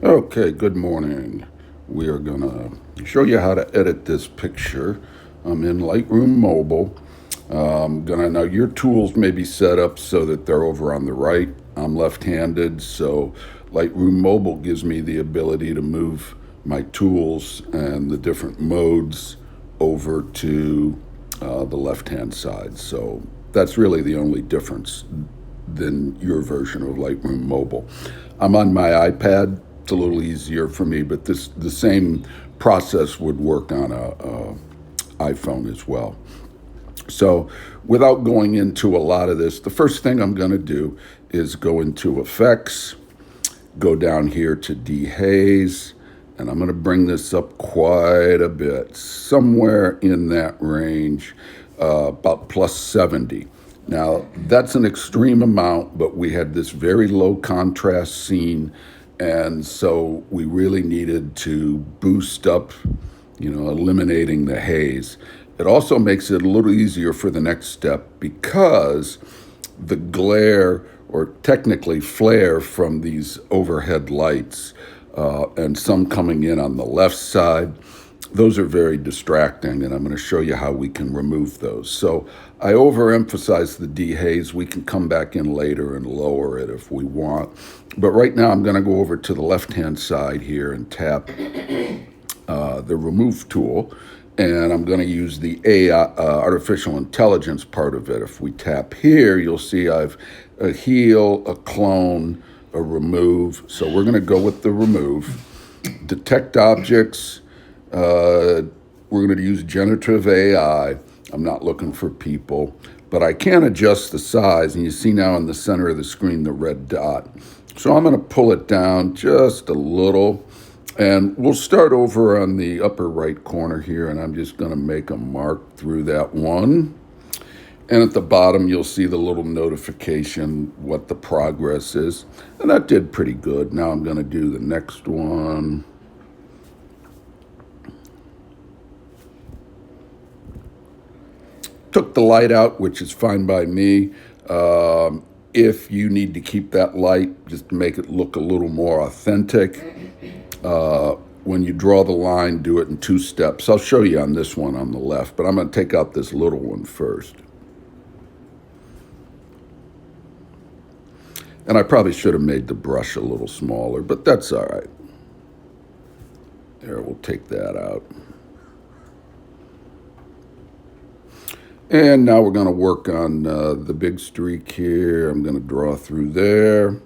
Okay, good morning. We are going to show you how to edit this picture. I'm in Lightroom Mobile. Now your tools may be set up so that they're over on the right. I'm left-handed, so Lightroom Mobile gives me the ability to move my tools and the different modes over to the left-hand side. So that's really the only difference than your version of Lightroom Mobile. I'm on my iPad. It's a little easier for me, but the same process would work on a iPhone as well. So, without going into a lot of this, the first thing I'm going to do is go into Effects, go down here to Dehaze, and I'm going to bring this up quite a bit, somewhere in that range, about plus 70. Now, that's an extreme amount, but we had this very low contrast scene, and so we really needed to boost up, eliminating the haze. It also makes it a little easier for the next step because the glare, or technically flare, from these overhead lights, and some coming in on the left side, those are very distracting, and I'm going to show you how we can remove those. So I overemphasize the dehaze. We can come back in later and lower it if we want. But right now I'm going to go over to the left-hand side here and tap the remove tool, and I'm going to use the AI, artificial intelligence part of it. If we tap here, you'll see I've a heal, a clone, a remove. So we're going to go with the remove. Detect objects. We're going to use generative AI. I'm not looking for people, but I can adjust the size, and you see now in the center of the screen the red dot. So I'm going to pull it down just a little, and we'll start over on the upper right corner here, and I'm just going to make a mark through that one. And at the bottom, you'll see the little notification, what the progress is. And that did pretty good. Now I'm going to do the next one. Took the light out, which is fine by me. If you need to keep that light, just to make it look a little more authentic, when you draw the line, do it in two steps. I'll show you on this one on the left, but I'm going to take out this little one first. And I probably should have made the brush a little smaller, but that's all right. There, we'll take that out. And now we're going to work on the big streak here. I'm going to draw through there.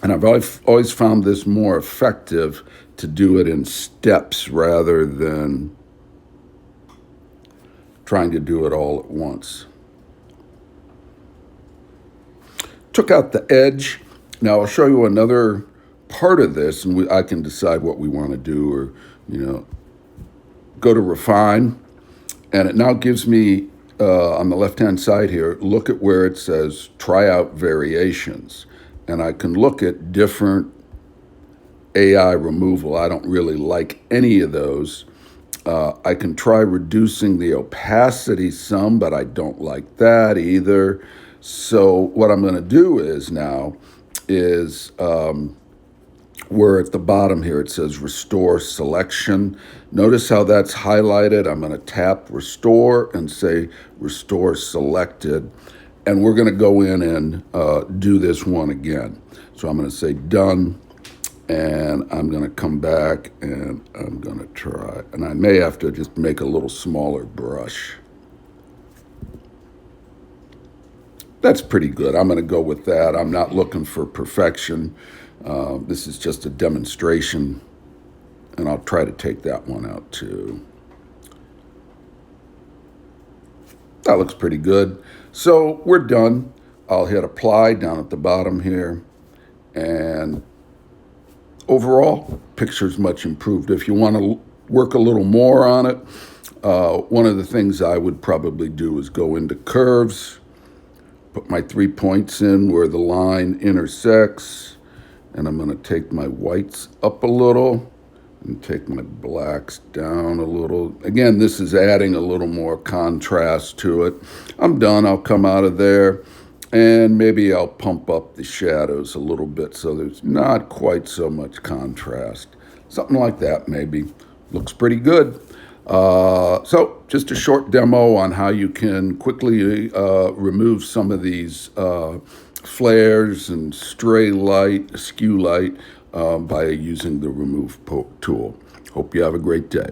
And I've always found this more effective to do it in steps rather than trying to do it all at once. Took out the edge. Now I'll show you another part of this, and I can decide what we want to do, or, go to refine. And it now gives me, on the left-hand side here, look at where it says try out variations. And I can look at different AI removal. I don't really like any of those. I can try reducing the opacity some, but I don't like that either. So what I'm going to do is now is where at the bottom here it says restore selection. Notice how that's highlighted. I'm going to tap restore and say restore selected. And we're going to go in and do this one again. So I'm going to say done. And I'm going to come back and I'm going to try. And I may have to just make a little smaller brush. That's pretty good. I'm going to go with that. I'm not looking for perfection. This is just a demonstration, and I'll try to take that one out too. That looks pretty good. So we're done. I'll hit apply down at the bottom here, and overall, picture's much improved. If you want to work a little more on it, one of the things I would probably do is go into curves, put my 3 points in where the line intersects, and I'm going to take my whites up a little and take my blacks down a little. Again, this is adding a little more contrast to it. I'm done. I'll come out of there. And maybe I'll pump up the shadows a little bit so there's not quite so much contrast. Something like that maybe. Looks pretty good. So just a short demo on how you can quickly remove some of these flares and stray light, skew light by using the remove tool. Hope you have a great day.